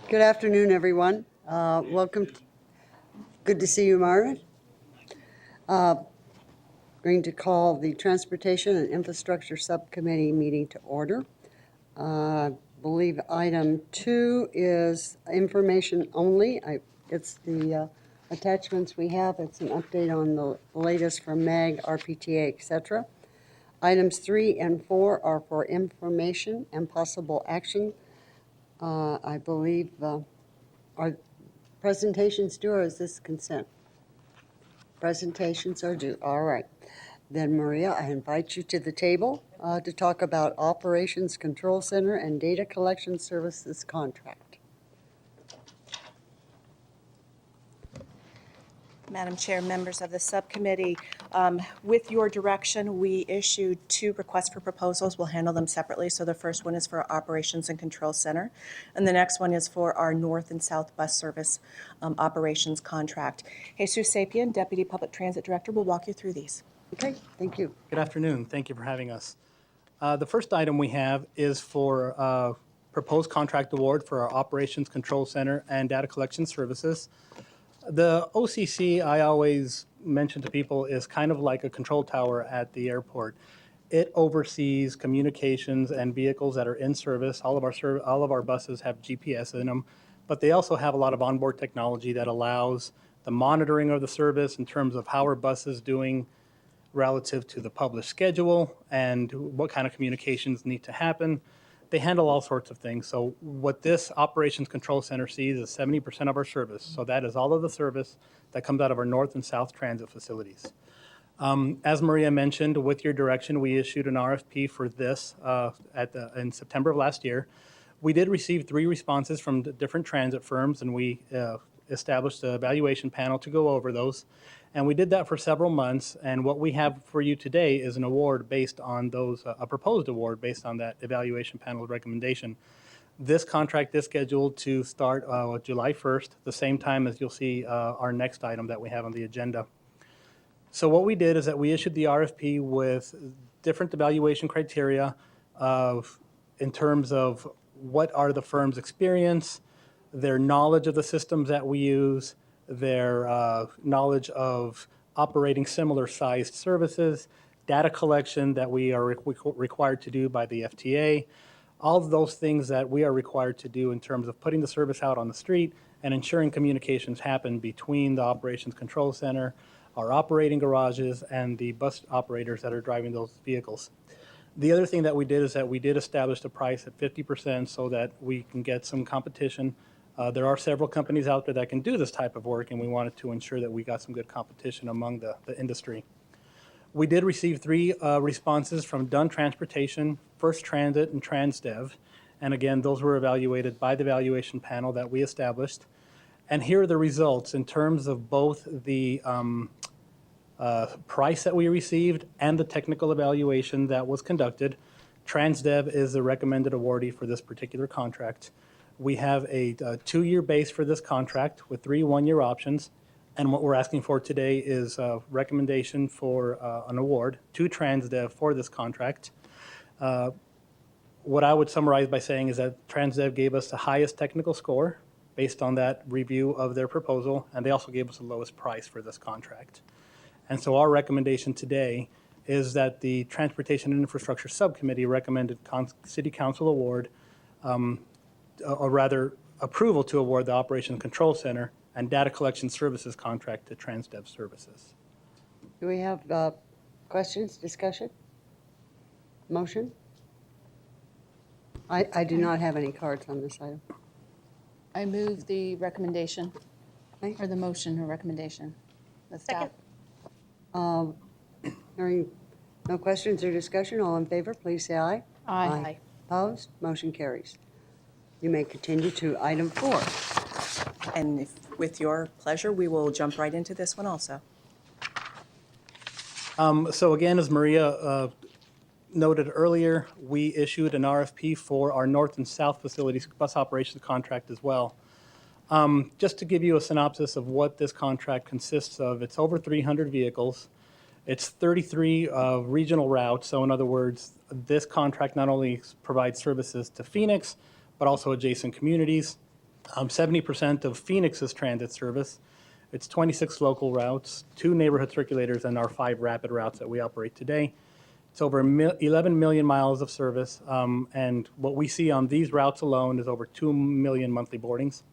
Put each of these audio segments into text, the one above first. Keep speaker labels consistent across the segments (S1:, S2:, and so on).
S1: Good afternoon, everyone. Welcome. Good to see you, Margaret. Going to call the Transportation and Infrastructure Subcommittee meeting to order. I believe item 2 is information only. It's the attachments we have. It's an update on the latest from MAG, RPTA, etc. Items 3 and 4 are for information and possible action. I believe are presentations due, or is this consent? Presentations are due. All right. Then, Maria, I invite you to the table to talk about Operations Control Center and Data Collection Services contract.
S2: Madam Chair, members of the subcommittee, with your direction, we issued 2 requests for proposals. We'll handle them separately. So the first one is for our Operations and Control Center, and the next one is for our North and South Bus Service operations contract. Jesus Sapien, Deputy Public Transit Director, will walk you through these.
S1: Okay, thank you.
S3: Good afternoon. Thank you for having us. The first item we have is for proposed contract award for our Operations Control Center and Data Collection Services. The OCC, I always mention to people, is kind of like a control tower at the airport. It oversees communications and vehicles that are in service. All of our buses have GPS in them, but they also have a lot of onboard technology that allows the monitoring of the service in terms of how our bus is doing relative to the published schedule and what kind of communications need to happen. They handle all sorts of things. So what this Operations Control Center sees is 70% of our service. So that is all of the service that comes out of our North and South transit facilities. As Maria mentioned, with your direction, we issued an RFP for this in September of last year. We did receive 3 responses from different transit firms, and we established an evaluation panel to go over those. And we did that for several months, and what we have for you today is an award based on those, a proposed award based on that evaluation panel's recommendation. This contract is scheduled to start July 1st, the same time as you'll see our next item that we have on the agenda. So what we did is that we issued the RFP with different evaluation criteria in terms of what are the firm's experience, their knowledge of the systems that we use, their knowledge of operating similar sized services, data collection that we are required to do by the FTA, all of those things that we are required to do in terms of putting the service out on the street and ensuring communications happen between the Operations Control Center, our operating garages, and the bus operators that are driving those vehicles. The other thing that we did is that we did establish the price at 50% so that we can get some competition. There are several companies out there that can do this type of work, and we wanted to ensure that we got some good competition among the industry. We did receive 3 responses from Dunn Transportation, First Transit, and TransDev. And again, those were evaluated by the evaluation panel that we established. And here are the results in terms of both the price that we received and the technical evaluation that was conducted. TransDev is the recommended awardee for this particular contract. We have a 2-year base for this contract with 3 one-year options. And what we're asking for today is a recommendation for an award to TransDev for this contract. What I would summarize by saying is that TransDev gave us the highest technical score based on that review of their proposal, and they also gave us the lowest price for this contract. And so our recommendation today is that the Transportation and Infrastructure Subcommittee recommended City Council award, or rather approval to award the Operations Control Center and Data Collection Services contract to TransDev Services.
S1: Do we have questions, discussion, motion? I do not have any cards on this item.
S4: I move the recommendation,
S1: Okay.
S4: or the motion or recommendation. The staff.
S1: Hearing no questions or discussion, all in favor, please say aye.
S4: Aye.
S1: Opposed? Motion carries. You may continue to item 4.
S2: And with your pleasure, we will jump right into this one also.
S3: So again, as Maria noted earlier, we issued an RFP for our North and South facilities bus operations contract as well. Just to give you a synopsis of what this contract consists of, it's over 300 vehicles. It's 33 regional routes. So in other words, this contract not only provides services to Phoenix, but also adjacent communities. 70% of Phoenix's transit service. It's 26 local routes, 2 neighborhood circulators, and our 5 rapid routes that we operate today. It's over 11 million miles of service, and what we see on these routes alone is over 2 million monthly boardings.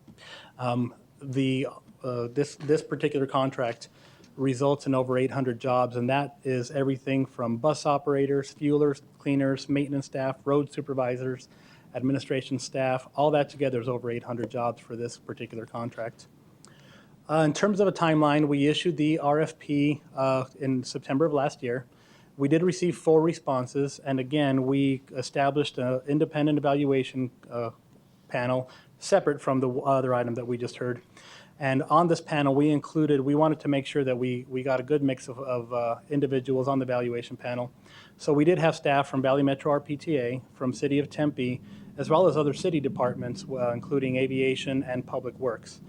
S3: This particular contract results in over 800 jobs, and that is everything from bus operators, fuelers, cleaners, maintenance staff, road supervisors, administration staff. All that together is over 800 jobs for this particular contract. In terms of a timeline, we issued the RFP in September of last year. We did receive 4 responses, and again, we established an independent evaluation panel separate from the other item that we just heard. And on this panel, we wanted to make sure that we got a good mix of individuals on the evaluation panel. So we did have staff from Valley Metro RPTA, from City of Tempe, as well as other city departments, including aviation and public works.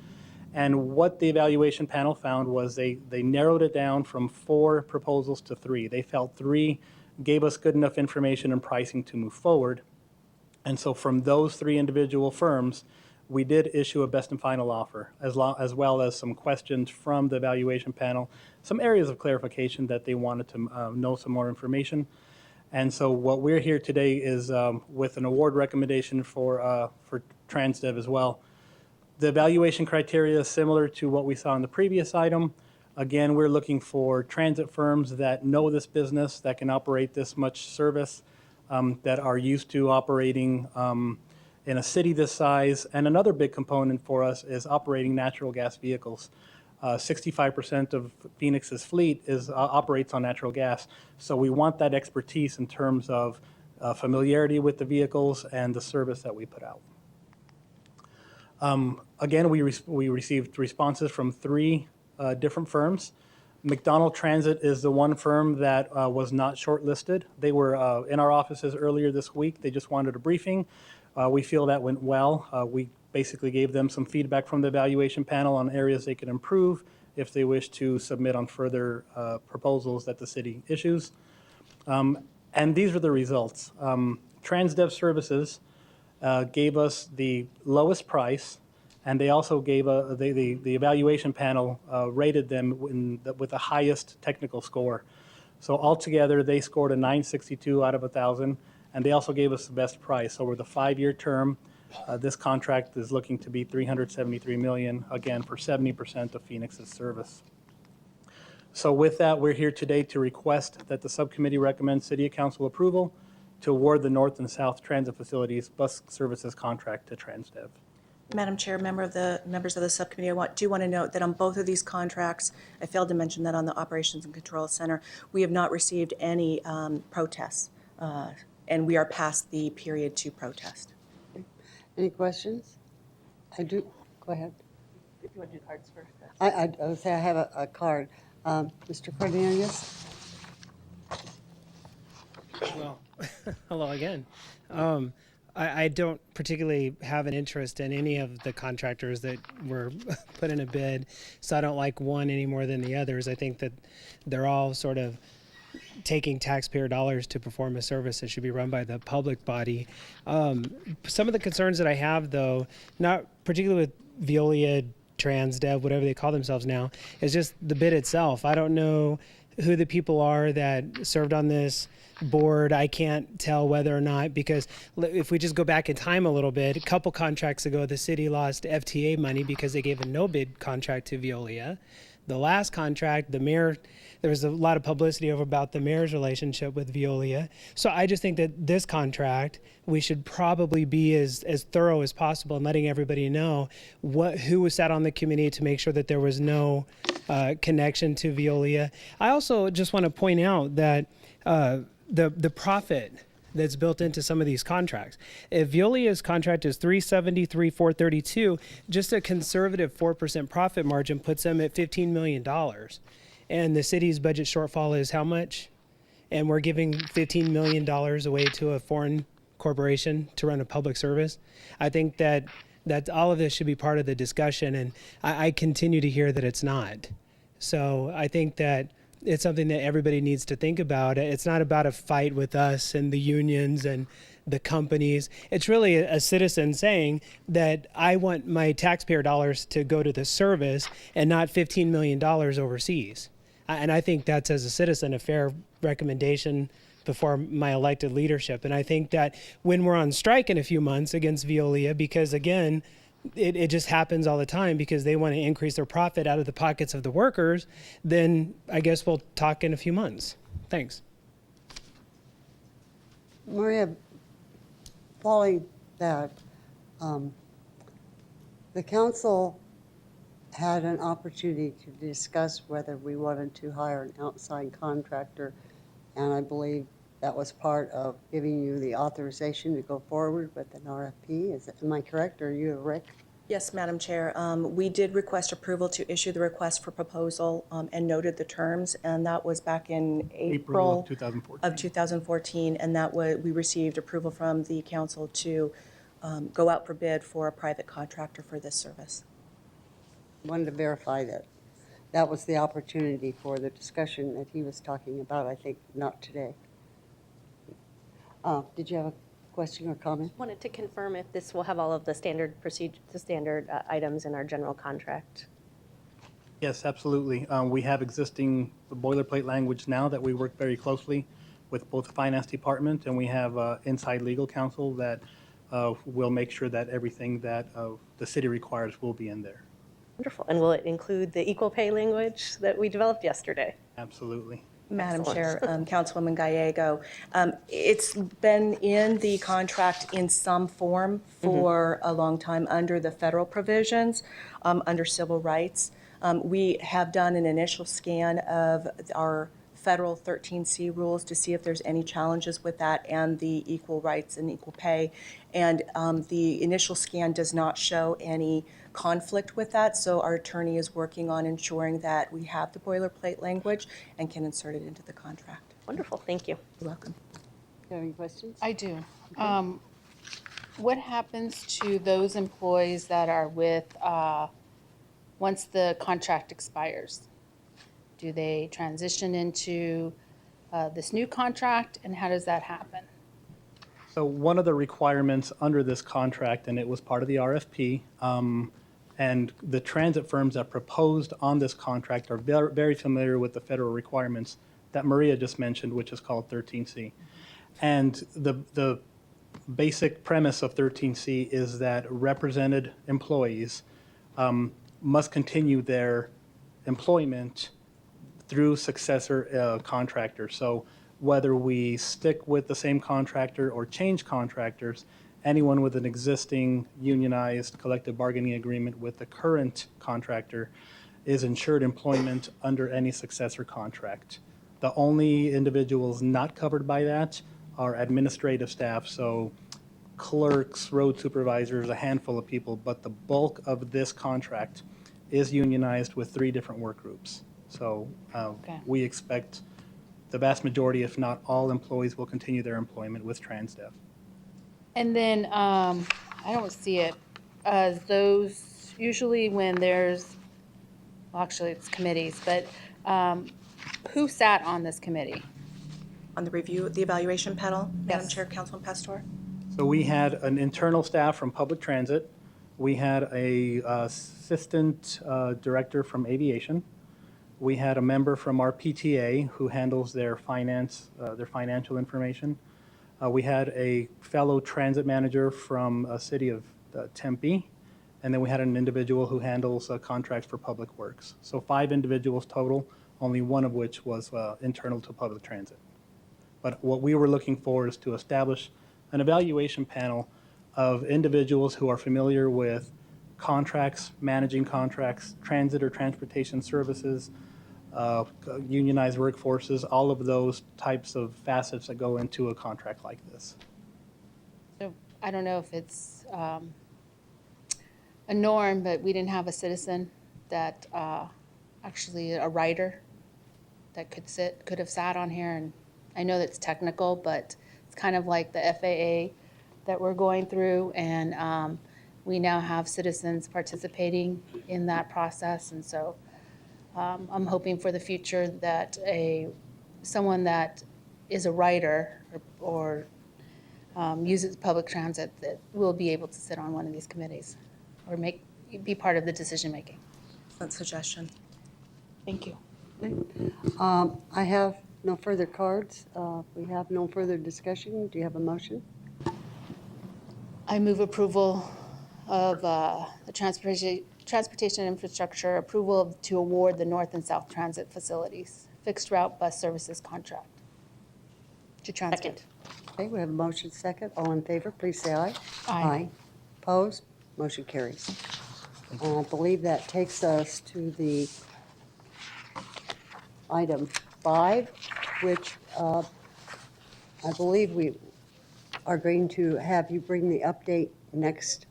S3: And what the evaluation panel found was they narrowed it down from 4 proposals to 3. They felt 3 gave us good enough information and pricing to move forward. And so from those 3 individual firms, we did issue a best and final offer, as well as some questions from the evaluation panel, some areas of clarification that they wanted to know some more information. And so what we're here today is with an award recommendation for TransDev as well. The evaluation criteria is similar to what we saw in the previous item. Again, we're looking for transit firms that know this business, that can operate this much service, that are used to operating in a city this size. And another big component for us is operating natural gas vehicles. 65% of Phoenix's fleet operates on natural gas. So we want that expertise in terms of familiarity with the vehicles and the service that we put out. Again, we received responses from 3 different firms. McDonald Transit is the one firm that was not shortlisted. They were in our offices earlier this week. They just wanted a briefing. We feel that went well. We basically gave them some feedback from the evaluation panel on areas they could improve if they wish to submit on further proposals that the city issues. And these are the results. TransDev Services gave us the lowest price, and they also gave the evaluation panel rated them with the highest technical score. So altogether, they scored a 962 out of 1,000, and they also gave us the best price. Over the 5-year term, this contract is looking to be $373 million, again, for 70% of Phoenix's service. So with that, we're here today to request that the subcommittee recommend City Council approval to award the North and South Transit Facilities Bus Services contract to TransDev.
S2: Madam Chair, members of the subcommittee, I do want to note that on both of these contracts, I failed to mention that on the Operations and Control Center, we have not received any protests, and we are past the period to protest.
S1: Any questions? I do, go ahead.
S4: If you want to do cards first.
S1: I would say I have a card. Mr. Cornelius?
S5: Well, hello again. I don't particularly have an interest in any of the contractors that were put in a bid, so I don't like one any more than the others. I think that they're all sort of taking taxpayer dollars to perform a service that should be run by the public body. Some of the concerns that I have, though, not particularly with Veolia, TransDev, whatever they call themselves now, is just the bid itself. I don't know who the people are that served on this board. I can't tell whether or not, because if we just go back in time a little bit, a couple contracts ago, the city lost FTA money because they gave a no-bid contract to Veolia. The last contract, the mayor, there was a lot of publicity over about the mayor's relationship with Veolia. So I just think that this contract, we should probably be as thorough as possible in letting everybody know who was sat on the committee to make sure that there was no connection to Veolia. I also just want to point out that the profit that's built into some of these contracts. If Veolia's contract is $373, $432, just a conservative 4% profit margin puts them at $15 million. And the city's budget shortfall is how much? And we're giving $15 million away to a foreign corporation to run a public service. I think that all of this should be part of the discussion, and I continue to hear that it's not. So I think that it's something that everybody needs to think about. It's not about a fight with us and the unions and the companies. It's really a citizen saying that I want my taxpayer dollars to go to the service and not $15 million overseas. And I think that's, as a citizen, a fair recommendation before my elected leadership. And I think that when we're on strike in a few months against Veolia, because again, it just happens all the time because they want to increase their profit out of the pockets of the workers, then I guess we'll talk in a few months. Thanks.
S1: Maria, following that, the council had an opportunity to discuss whether we wanted to hire an outside contractor, and I believe that was part of giving you the authorization to go forward with an RFP. Am I correct, or are you, Rick?
S2: Yes, Madam Chair. We did request approval to issue the request for proposal and noted the terms, and that was back in
S3: April
S2: April
S3: of 2014.
S2: of 2014, and that we received approval from the council to go out for bid for a private contractor for this service.
S1: Wanted to verify that that was the opportunity for the discussion that he was talking about, I think, not today. Did you have a question or comment?
S4: Wanted to confirm if this will have all of the standard procedure, the standard items in our general contract.
S3: Yes, absolutely. We have existing boilerplate language now that we work very closely with both the finance department, and we have inside legal counsel that will make sure that everything that the city requires will be in there.
S4: Wonderful. And will it include the equal pay language that we developed yesterday?
S3: Absolutely.
S2: Madam
S4: Excellent.
S2: Chair, Councilwoman Gallego, it's been in the contract in some form for a long time under the federal provisions, under civil rights. We have done an initial scan of our federal 13C rules to see if there's any challenges with that and the equal rights and equal pay. And the initial scan does not show any conflict with that, so our attorney is working on ensuring that we have the boilerplate language and can insert it into the contract.
S4: Wonderful. Thank you.
S2: You're welcome.
S1: Do you have any questions?
S6: I do. What happens to those employees that are with, once the contract expires? Do they transition into this new contract, and how does that happen?
S3: So one of the requirements under this contract, and it was part of the RFP, and the transit firms that proposed on this contract are very familiar with the federal requirements that Maria just mentioned, which is called 13C. And the basic premise of 13C is that represented employees must continue their employment through successor contractors. So whether we stick with the same contractor or change contractors, anyone with an existing unionized collective bargaining agreement with the current contractor is ensured employment under any successor contract. The only individuals not covered by that are administrative staff, so clerks, road supervisors, a handful of people, but the bulk of this contract is unionized with 3 different work groups. So we expect the vast majority, if not all, employees will continue their employment with TransDev.
S6: And then, I don't see it, as those, usually when there's, well, actually it's committees, but who sat on this committee?
S2: On the review, the evaluation panel, Madam
S6: Yes.
S2: Chair, Councilman Pastor?
S3: So we had an internal staff from public transit. We had a assistant director from aviation. We had a member from our PTA who handles their financial information. We had a fellow transit manager from a city of Tempe, and then we had an individual who handles contracts for public works. So 5 individuals total, only one of which was internal to public transit. But what we were looking for is to establish an evaluation panel of individuals who are familiar with contracts, managing contracts, transit or transportation services, unionized workforces, all of those types of facets that go into a contract like this.
S6: So I don't know if it's a norm, but we didn't have a citizen that, actually a writer that could have sat on here. And I know that's technical, but it's kind of like the FAA that we're going through. And we now have citizens participating in that process. And so I'm hoping for the future that someone that is a writer or uses public transit that will be able to sit on one of these committees or be part of the decision-making.
S2: Excellent suggestion.
S6: Thank you.
S1: I have no further cards. We have no further discussion. Do you have a motion?
S6: I move approval of the transportation infrastructure approval to award the North and South Transit Facilities fixed route bus services contract to transit.
S4: Second.
S1: Okay, we have a motion second. All in favor, please say aye.
S6: Aye.
S1: Opposed? Motion carries. I believe that takes us to the item 5, which I believe we are going to have you bring the update next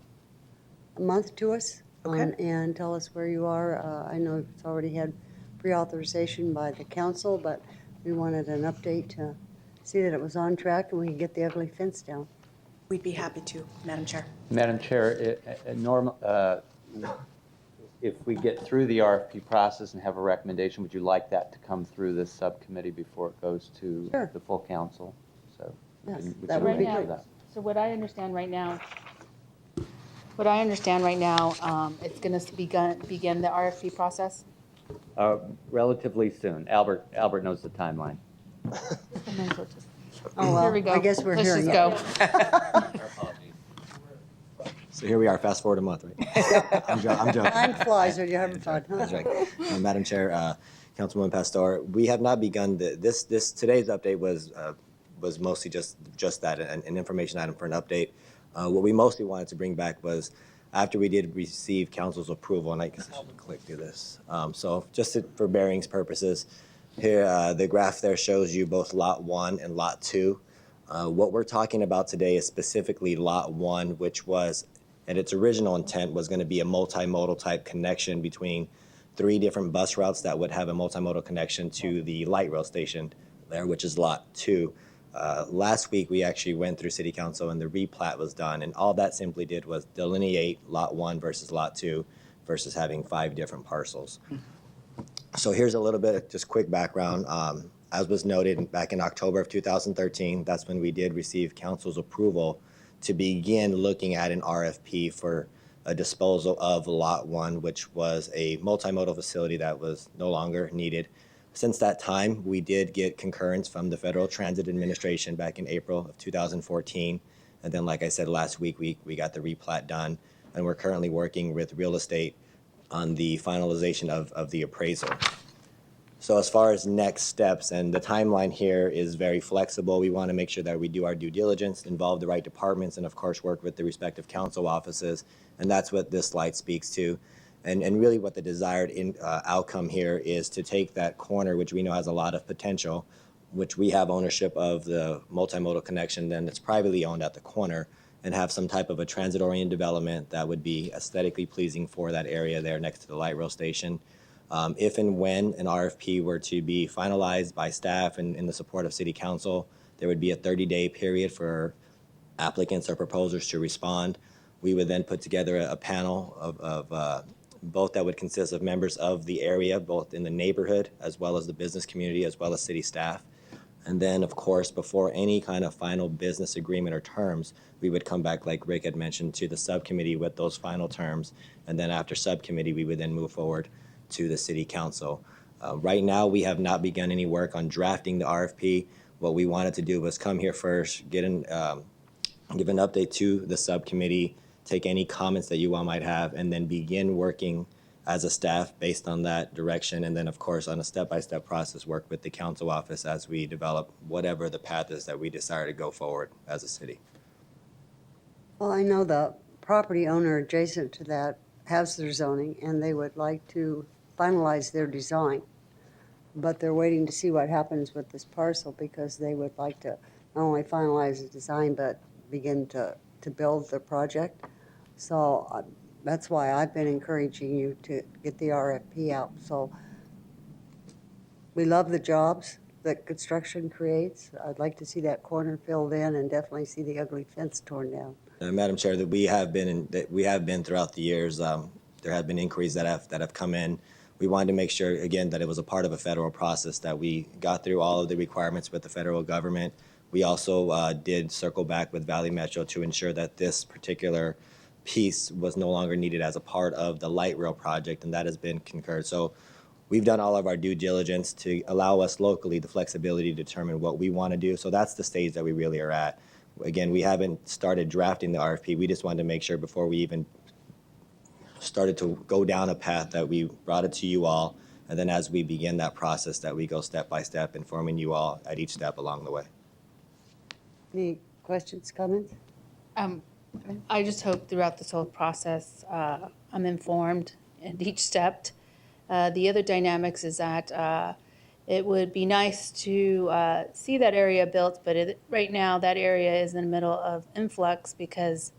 S1: month to us.
S2: Okay.
S1: And tell us where you are. I know it's already had pre-authorization by the council, but we wanted an update to see that it was on track and we can get the ugly fence down.
S2: We'd be happy to, Madam Chair.
S7: Madam Chair, if we get through the RFP process and have a recommendation, would you like that to come through this subcommittee before it goes to
S1: Sure.
S7: the full council? So we
S1: Yes,
S7: can- we
S1: that
S7: can
S1: would be
S7: arrange for
S1: great.
S7: that.
S6: So what I understand right now, it's going to begin the RFP process.
S7: Relatively soon. Albert knows the timeline.
S6: And then we'll just-
S1: Oh, well,
S6: Here we go.
S1: I guess we're
S6: Let's
S1: hearing
S6: just
S1: it.
S6: go.
S8: So here we are, fast forward a month, right? I'm joking.
S1: Time flies when you're having fun, huh?
S8: That's right. Madam Chair, Councilwoman Pastor, we have not begun today's update was mostly just that, an information item for an update. What we mostly wanted to bring back was after we did receive council's approval, and I guess I should click through this. So just for bearings purposes, here, the graph there shows you both Lot 1 and Lot 2. What we're talking about today is specifically Lot 1, which was, and its original intent was going to be a multimodal type connection between 3 different bus routes that would have a multimodal connection to the light rail station there, which is Lot 2. Last week, we actually went through City Council and the replat was done, and all that simply did was delineate Lot 1 versus Lot 2 versus having 5 different parcels. So here's a little bit of just quick background. As was noted back in October of 2013, that's when we did receive council's approval to begin looking at an RFP for a disposal of Lot 1, which was a multimodal facility that was no longer needed. Since that time, we did get concurrence from the Federal Transit Administration back in April of 2014. And then, like I said, last week, we got the replat done, and we're currently working with real estate on the finalization of the appraisal. So as far as next steps, and the timeline here is very flexible. We want to make sure that we do our due diligence, involve the right departments, and of course work with the respective council offices. And that's what this slide speaks to. And really what the desired outcome here is to take that corner, which we know has a lot of potential, which we have ownership of the multimodal connection, then it's privately owned at the corner, and have some type of a transit-oriented development that would be aesthetically pleasing for that area there next to the light rail station. If and when an RFP were to be finalized by staff and in the support of City Council, there would be a 30-day period for applicants or proposers to respond. We would then put together a panel of both that would consist of members of the area, both in the neighborhood, as well as the business community, as well as city staff. And then, of course, before any kind of final business agreement or terms, we would come back, like Rick had mentioned, to the subcommittee with those final terms. And then after subcommittee, we would then move forward to the city council. Right now, we have not begun any work on drafting the RFP. What we wanted to do was come here first, give an update to the subcommittee, take any comments that you all might have, and then begin working as a staff based on that direction. And then, of course, on a step-by-step process, work with the council office as we develop whatever the path is that we desire to go forward as a city.
S1: Well, I know the property owner adjacent to that has their zoning, and they would like to finalize their design. But they're waiting to see what happens with this parcel because they would like to not only finalize the design, but begin to build the project. So that's why I've been encouraging you to get the RFP out. So we love the jobs that construction creates. I'd like to see that corner filled in and definitely see the ugly fence torn down.
S8: Madam Chair, that we have been throughout the years. There have been inquiries that have come in. We wanted to make sure, again, that it was a part of a federal process, that we got through all of the requirements with the federal government. We also did circle back with Valley Metro to ensure that this particular piece was no longer needed as a part of the light rail project, and that has been concurred. So we've done all of our due diligence to allow us locally the flexibility to determine what we want to do. So that's the stage that we really are at. Again, we haven't started drafting the RFP. We just wanted to make sure before we even started to go down a path that we brought it to you all, and then as we begin that process that we go step by step, informing you all at each step along the way.
S1: Any questions, comments?
S6: I just hope throughout this whole process, I'm informed at each step. The other dynamics is that it would be nice to see that area built, but right now that area is in the middle of influx because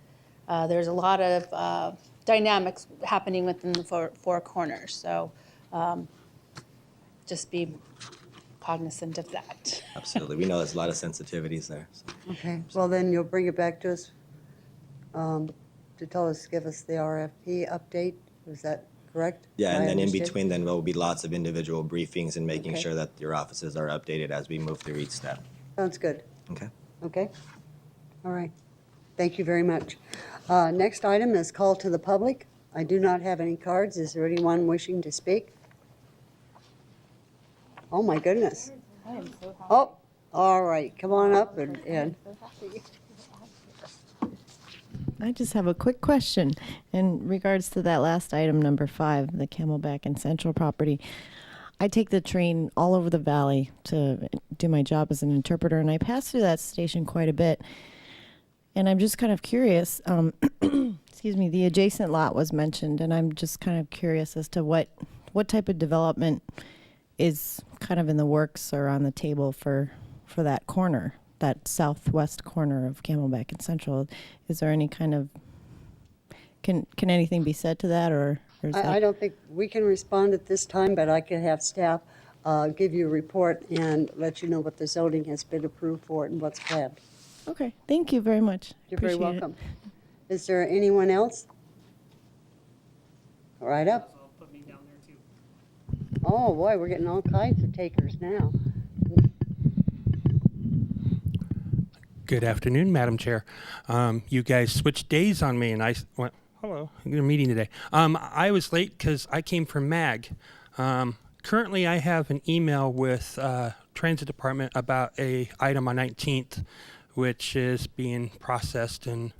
S6: there's a lot of dynamics happening within the four corners. So just be cognizant of that.
S8: Absolutely. We know there's a lot of sensitivities there. So.
S1: Okay, well then you'll bring it back to us to tell us, give us the RFP update. Is that correct?
S8: Yeah,
S1: I
S8: and then in
S1: understand?
S8: between, then there will be lots of individual briefings and making
S1: Okay.
S8: sure that your offices are updated as we move through each step.
S1: Sounds good.
S8: Okay.
S1: Okay? All right. Thank you very much. Next item is call to the public. I do not have any cards. Is there anyone wishing to speak? Oh, my goodness. Oh, all right. Come on up and
S9: I just have a quick question in regards to that last item, number 5, the Camelback and Central property. I take the train all over the valley to do my job as an interpreter, and I pass through that station quite a bit. And I'm just kind of curious, excuse me, the adjacent lot was mentioned, and I'm just kind of curious as to what type of development is kind of in the works or on the table for that corner, that southwest corner of Camelback and Central. Is there any kind of, can anything be said to that, or is that?
S1: I don't think we can respond at this time, but I can have staff give you a report and let you know what the zoning has been approved for and what's planned.
S9: Okay, thank you very much.
S1: You're very
S9: Appreciate it.
S1: welcome. Is there anyone else? Right up.
S5: Put me down there too.
S1: Oh, boy, we're getting all kinds of takers now.
S10: Good afternoon, Madam Chair. You guys switched days on me, and I went, hello, I'm in a meeting today. I was late because I came from MAG. Currently, I have an email with Transit Department about a item on 19th, which is being processed, and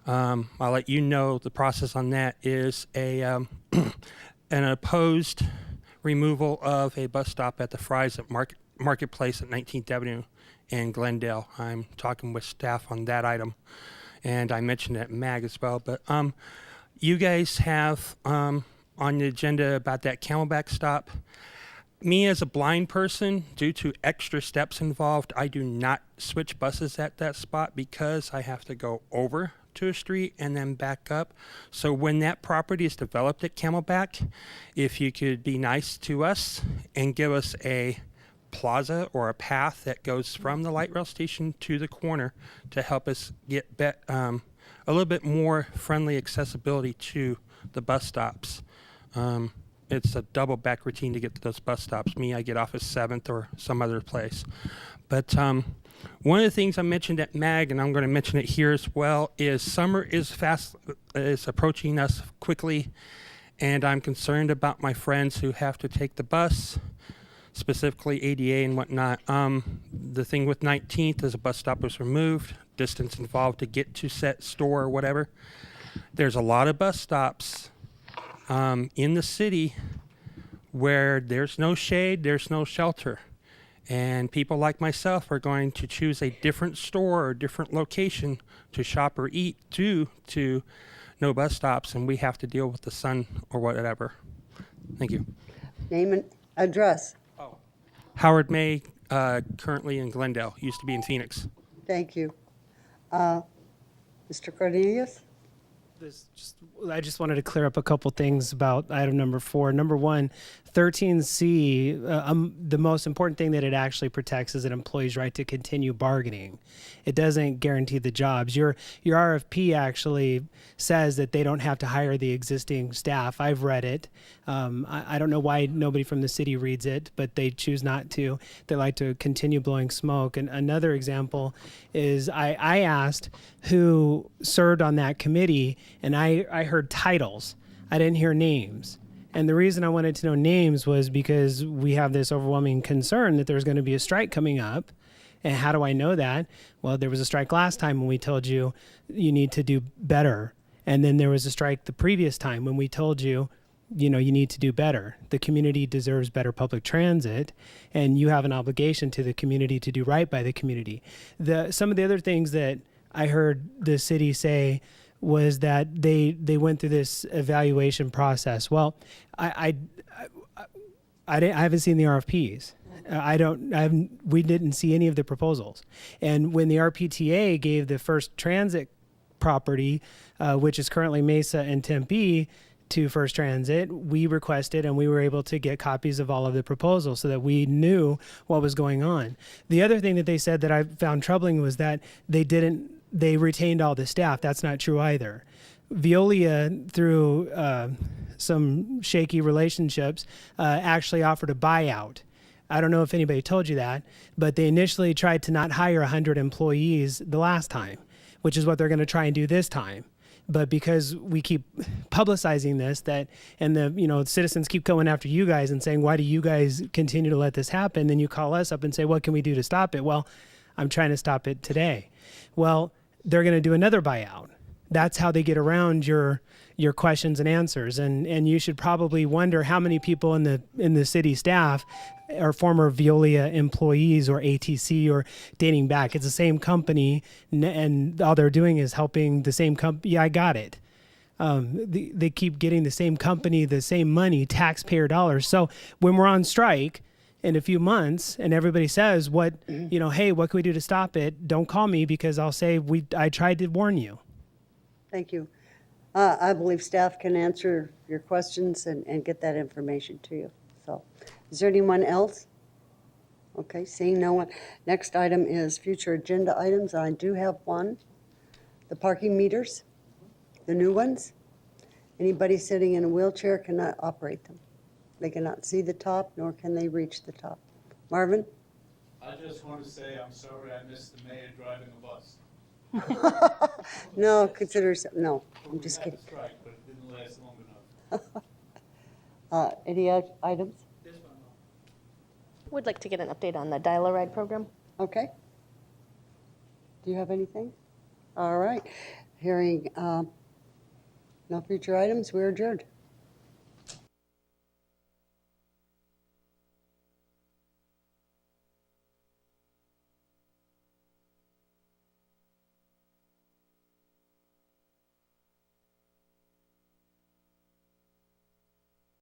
S10: I'll let you know the process on that is an opposed removal of a bus stop at the Fry's at Marketplace at 19th Avenue in Glendale. I'm talking with staff on that item, and I mentioned it at MAG as well. But you guys have on the agenda about that Camelback stop. Me as a blind person, due to extra steps involved, I do not switch buses at that spot because I have to go over to a street and then back up. So when that property is developed at Camelback, if you could be nice to us and give us a plaza or a path that goes from the light rail station to the corner to help us get a little bit more friendly accessibility to the bus stops. It's a double back routine to get to those bus stops. Me, I get off at 7th or some other place. But one of the things I mentioned at MAG, and I'm going to mention it here as well, is summer is approaching us quickly, and I'm concerned about my friends who have to take the bus, specifically ADA and whatnot. The thing with 19th is a bus stop was removed, distance involved to get to set store or whatever. There's a lot of bus stops in the city where there's no shade, there's no shelter. And people like myself are going to choose a different store or different location to shop or eat due to no bus stops, and we have to deal with the sun or whatever. Thank you.
S1: Name and address.
S10: Howard May, currently in Glendale, used to be in Phoenix.
S1: Thank you. Mr. Cornelius?
S5: I just wanted to clear up a couple things about item number 4. Number 1, 13C, the most important thing that it actually protects is an employee's right to continue bargaining. It doesn't guarantee the jobs. Your RFP actually says that they don't have to hire the existing staff. I've read it. I don't know why nobody from the city reads it, but they choose not to. They like to continue blowing smoke. And another example is I asked who served on that committee, and I heard titles. I didn't hear names. And the reason I wanted to know names was because we have this overwhelming concern that there's going to be a strike coming up. And how do I know that? Well, there was a strike last time when we told you you need to do better. And then there was a strike the previous time when we told you, you need to do better. The community deserves better public transit, and you have an obligation to the community to do right by the community. Some of the other things that I heard the city say was that they went through this evaluation process. Well, I haven't seen the RFPs. We didn't see any of the proposals. And when the RPTA gave the first transit property, which is currently Mesa and Tempe, to First Transit, we requested and we were able to get copies of all of the proposals so that we knew what was going on. The other thing that they said that I found troubling was that they retained all the staff. That's not true either. Veolia, through some shaky relationships, actually offered a buyout. I don't know if anybody told you that, but they initially tried to not hire 100 employees the last time, which is what they're going to try and do this time. But because we keep publicizing this, and the citizens keep going after you guys and saying, why do you guys continue to let this happen? Then you call us up and say, what can we do to stop it? Well, I'm trying to stop it today. Well, they're going to do another buyout. That's how they get around your questions and answers. And you should probably wonder how many people in the city staff are former Veolia employees or ATC or dating back. It's the same company, and all they're doing is helping the same company. Yeah, I got it. They keep getting the same company, the same money, taxpayer dollars. So when we're on strike in a few months and everybody says, hey, what can we do to stop it? Don't call me, because I'll say, I tried to warn you.
S1: Thank you. I believe staff can answer your questions and get that information to you. So, is there anyone else? Okay, seeing no one. Next item is future agenda items. I do have one. The parking meters, the new ones. Anybody sitting in a wheelchair cannot operate them. They cannot see the top, nor can they reach the top. Marvin?
S11: I just want to say I'm sorry I missed the mayor driving a bus.
S1: No, no, I'm just kidding.
S11: Strike, but it didn't last long enough.
S1: Any items?
S4: Would like to get an update on the Dial-A-Ride program.
S1: Okay. Do you have anything? All right. Hearing no future items, we're adjourned.